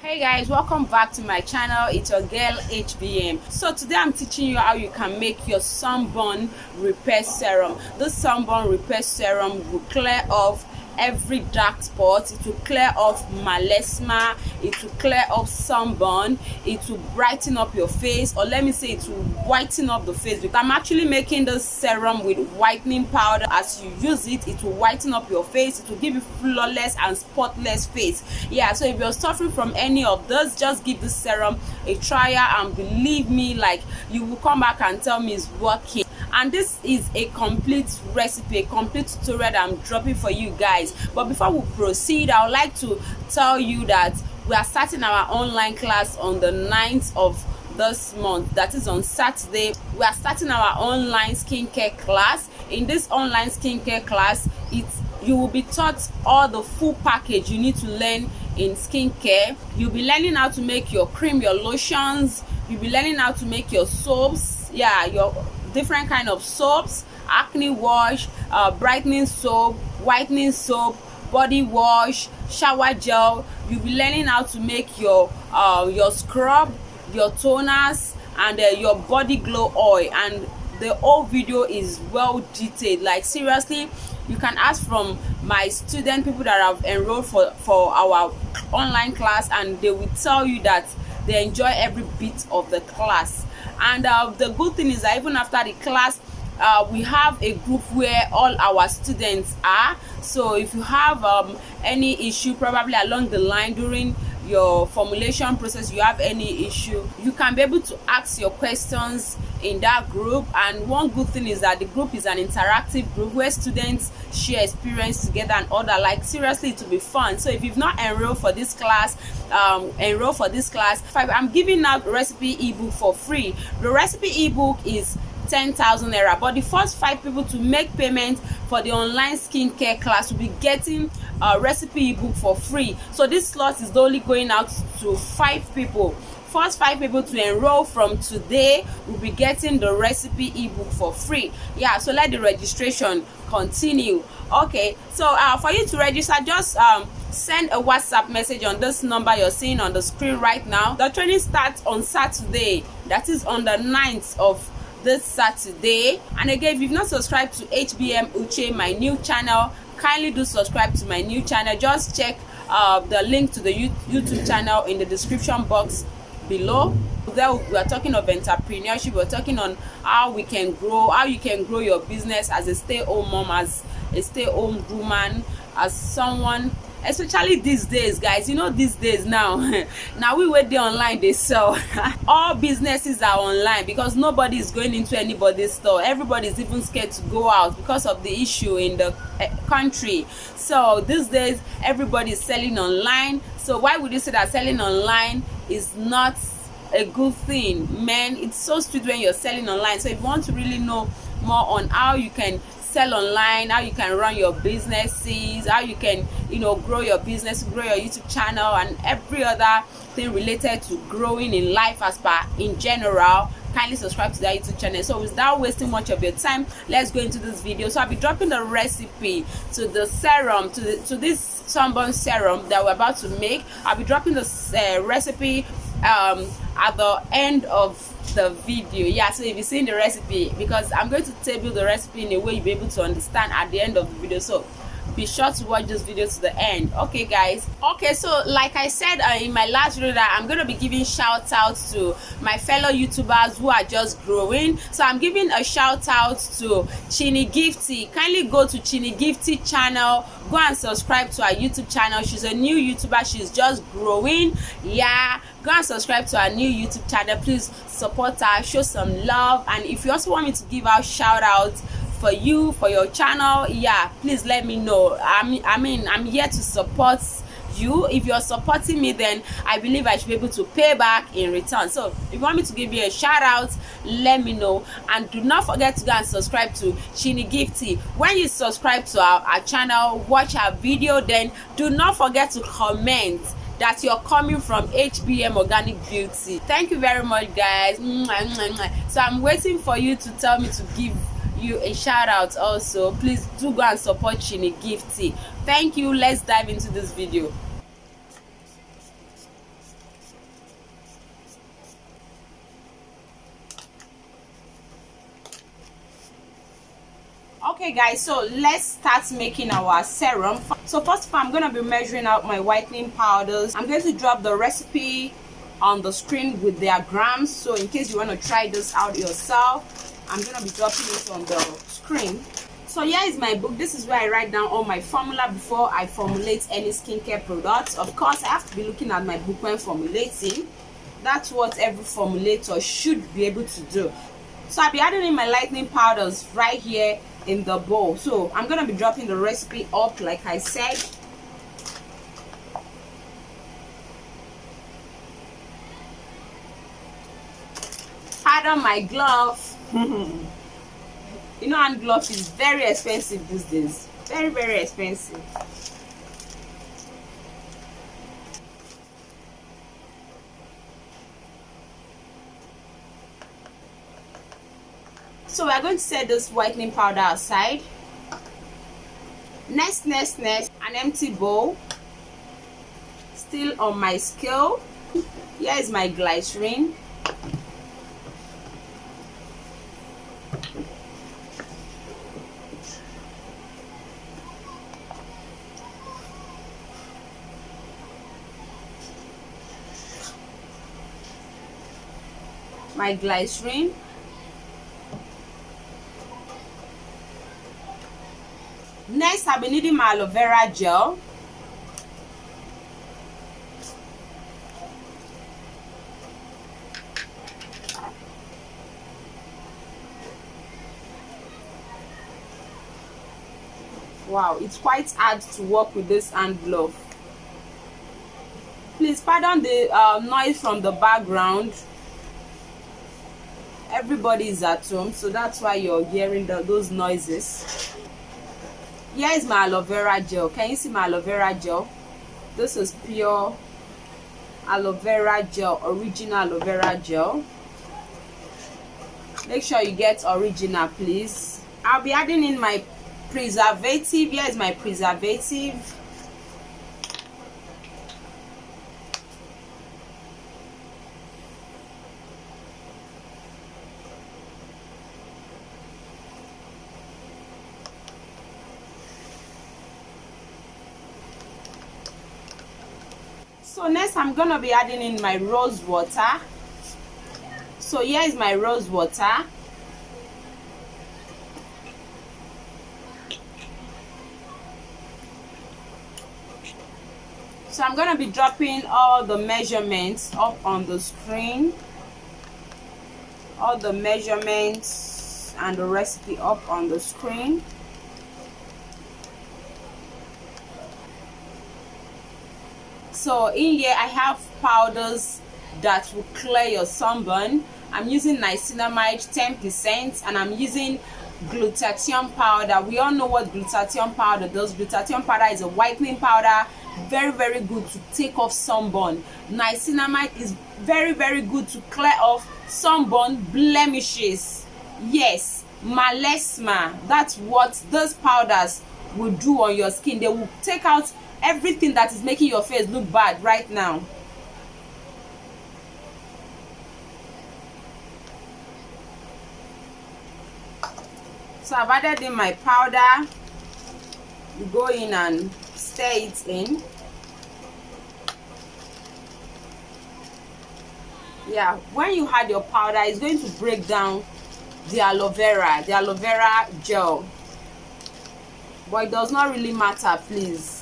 Hey guys, welcome back to my channel. It's your girl HBM. So today I'm teaching you how you can make your sunburn repair serum. This sunburn repair serum will clear off every dark spot. It will clear off melasma, it will clear off sunburn, it will brighten up your face, or let me say it will whiten up the face, because I'm actually making this serum with whitening powder. As you use it, it will whiten up your face, it will give you flawless and spotless face. Yeah, so if you're suffering from any of this, just give this serum a try, and believe me, like, you will come back and tell me it's working. And this is a complete recipe, a complete tutorial that I'm dropping for you guys. But before we proceed, I would like to tell you that we are starting our online class on the 9th of this month. That is on Saturday. We are starting our online skincare class. In this online skincare class, you will be taught all the full package you need to learn in skincare. You'll be learning how to make your cream, your lotions. You'll be learning how to make your soaps. Yeah, your different kind of soaps, acne wash, brightening soap, whitening soap, body wash, shower gel. You'll be learning how to make your scrub, your toners, and your body glow oil. And the whole video is well detailed. Like, seriously, you can ask from my student, people that have enrolled for our online class, and they will tell you that they enjoy every bit of the class. And the good thing is that even after the class, we have a group where all our students are. So if you have any issue probably along the line during your formulation process, you have any issue, you can be able to ask your questions in that group. And one good thing is that the group is an interactive group where students share experience together and other. Like, seriously, it will be fun. So if you've not enrolled for this class, enroll for this class. I'm giving out recipe ebook for free. The recipe ebook is 10,000 naira, but the first 5 people to make payment for the online skincare class will be getting a recipe ebook for free. So this slot is only going out to 5 people. First 5 people to enroll from today will be getting the recipe ebook for free. Yeah, so let the registration continue. Okay, so for you to register, just send a WhatsApp message on this number you're seeing on the screen right now. The training starts on Saturday, that is on the 9th of this Saturday. And again, if you've not subscribed to HBM Uche, my new channel, kindly do subscribe to my new channel. Just check the link to the YouTube channel in the description box below. There we are talking of entrepreneurship. We're talking on how we can grow, how you can grow your business as a stay-home mom, as a stay-home woman, as someone, especially these days, guys. You know, these days now now we wait there online, they sell all businesses are online because nobody is going into anybody's store. Everybody is even scared to go out because of the issue in the country. So these days everybody is selling online. So why would you say that selling online is not a good thing? Man, it's so sweet when you're selling online. So if you want to really know more on how you can sell online, how you can run your businesses, how you can, you know, grow your business, grow your YouTube channel, and every other thing related to growing in life as per in general, kindly subscribe to that YouTube channel. So without wasting much of your time, let's go into this video. So I'll be dropping the recipe to the serum, to this sunburn serum that we're about to make. I'll be dropping the recipe at the end of the video. Yeah, so if you've seen the recipe, because I'm going to table the recipe in a way you'll be able to understand at the end of the video, so be sure to watch this video to the end. Okay guys, okay, so like I said in my last video, that I'm going to be giving shout outs to my fellow YouTubers who are just growing. So I'm giving a shout out to Chini Gifty. Kindly go to Chini Gifty channel, go and subscribe to her YouTube channel. She's a new YouTuber, she's just growing. Yeah, go and subscribe to her new YouTube channel. Please support her, show some love. And if you also want me to give out shout outs for you, for your channel, yeah, please let me know. I'm here to support you. If you're supporting me, then I believe I should be able to pay back in return. So if you want me to give you a shout out, let me know. And do not forget to go and subscribe to Chini Gifty. When you subscribe to our channel, watch our video, then do not forget to comment that you're coming from HBM Organic Beauty. Thank you very much, guys. So I'm waiting for you to tell me to give you a shout out. Also, please do go and support Chini Gifty. Thank you. Let's dive into this video. Okay guys, so let's start making our serum. So first of all, I'm going to be measuring out my whitening powders. I'm going to drop the recipe on the screen with their grams, so in case you want to try this out yourself, I'm going to be dropping it on the screen. So here is my book. This is where I write down all my formula before I formulate any skincare products. Of course, I have to be looking at my book when formulating. That's what every formulator should be able to do. So I'll be adding in my lightening powders right here in the bowl. So I'm going to be dropping the recipe up like I said. Pardon my glove. You know, hand glove is very expensive these days. Very, very expensive. So we are going to set this whitening powder aside. Next, an empty bowl. Still on my scale. Here is my glycerin. My glycerin. Next, I'll be needing my aloe vera gel. Wow, it's quite hard to work with this hand glove. Please pardon the noise from the background. Everybody is at home, so that's why you're hearing those noises. Here is my aloe vera gel. Can you see my aloe vera gel? This is pure aloe vera gel, original aloe vera gel. Make sure you get original, please. I'll be adding in my preservative. Here is my preservative. So next I'm gonna be adding in my rose water. So here is my rose water. So I'm gonna be dropping all the measurements up on the screen. All the measurements and the recipe up on the screen. So in here I have powders that will clear your sunburn. I'm using niacinamide 10% and I'm using glutathione powder. We all know what glutathione powder does. Glutathione powder is a whitening powder, very, very good to take off sunburn. Niacinamide is very, very good to clear off sunburn blemishes. Yes, melasma. That's what those powders will do on your skin. They will take out everything that is making your face look bad right now. So I've added in my powder. You go in and stir it in. Yeah, when you add your powder, it's going to break down the aloe vera gel. But it does not really matter, please.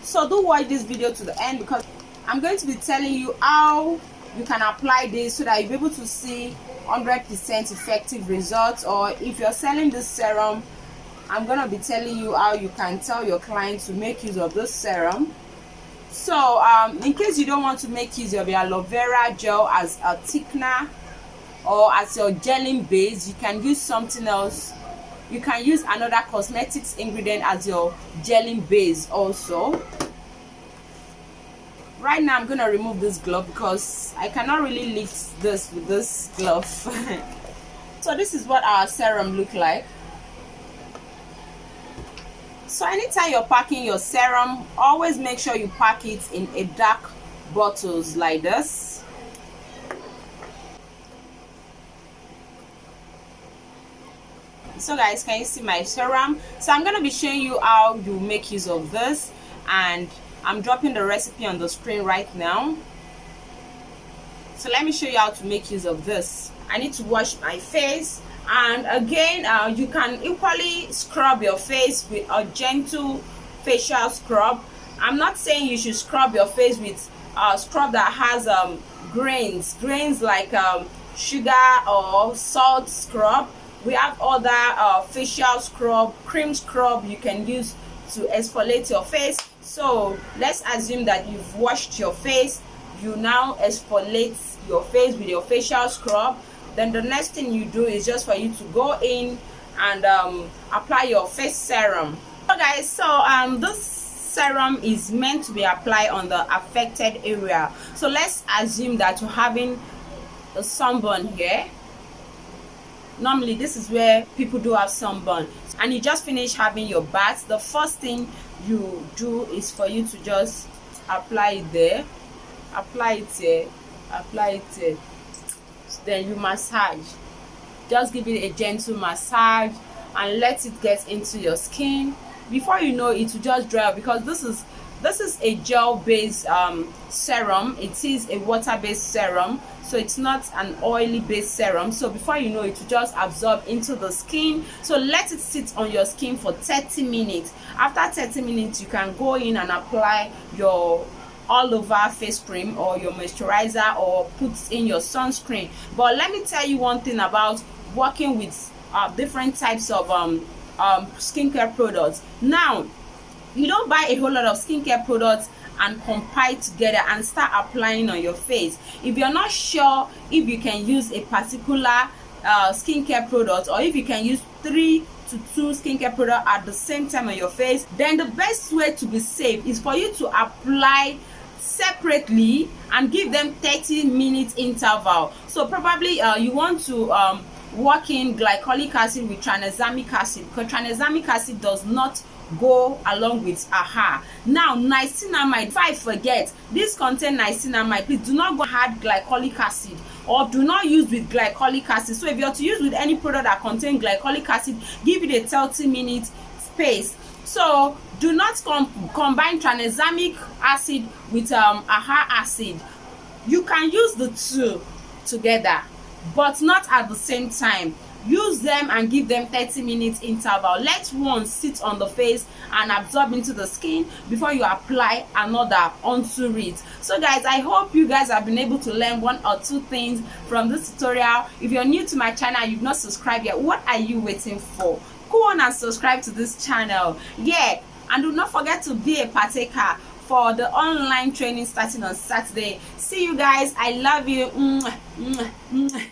So do watch this video to the end, because I'm going to be telling you how you can apply this so that you'll be able to see 100% effective results. Or if you're selling this serum, I'm going to be telling you how you can tell your clients to make use of this serum. So in case you don't want to make use of your aloe vera gel as a thickener or as your gelling base, you can use something else. You can use another cosmetics ingredient as your gelling base also. Right now I'm going to remove this glove because I cannot really lift this with this glove. So this is what our serum look like. So anytime you're packing your serum, always make sure you pack it in a dark bottles like this. So guys, can you see my serum? So I'm going to be showing you how you make use of this, and I'm dropping the recipe on the screen right now. So let me show you how to make use of this. I need to wash my face, and again you can equally scrub your face with a gentle facial scrub. I'm not saying you should scrub your face with scrub that has grains like sugar or salt scrub. We have other facial scrub, cream scrub you can use to exfoliate your face. So let's assume that you've washed your face, you now exfoliate your face with your facial scrub. Then the next thing you do is just for you to go in and apply your face serum. So guys, so this serum is meant to be applied on the affected area. So let's assume that you're having a sunburn here. Normally this is where people do have sunburn, and you just finished having your bath. The first thing you do is for you to just apply it there, apply it here, apply it here. Then you massage. Just give it a gentle massage and let it get into your skin. Before you know it will just dry up, because this is a gel based serum. It is a water based serum, so it's not an oily based serum. So before you know it will just absorb into the skin. So let it sit on your skin for 30 minutes. After 30 minutes you can go in and apply your all over face cream or your moisturizer, or put in your sunscreen. But let me tell you one thing about working with different types of skincare products. Now, you don't buy a whole lot of skincare products and compile together and start applying on your face. If you're not sure if you can use a particular skincare product, or if you can use 3 to 2 skincare products at the same time on your face, then the best way to be safe is for you to apply separately and give them 30-minute interval. So probably you want to work in glycolic acid with tranexamic acid, because tranexamic acid does not go along with AHA. Now niacinamide, if I forget, this contain niacinamide. Please do not go add glycolic acid, or do not use with glycolic acid. So if you're to use with any product that contains glycolic acid, give it a 30-minute space. So do not combine tranexamic acid with AHA acid. You can use the two together, but not at the same time. Use them and give them 30-minute interval. Let one sit on the face and absorb into the skin before you apply another onto it. So guys, I hope you guys have been able to learn 1 or 2 things from this tutorial. If you're new to my channel, you've not subscribed yet, what are you waiting for? Go on and subscribe to this channel. Yeah, and do not forget to be a partaker for the online training starting on Saturday. See you guys. I love you.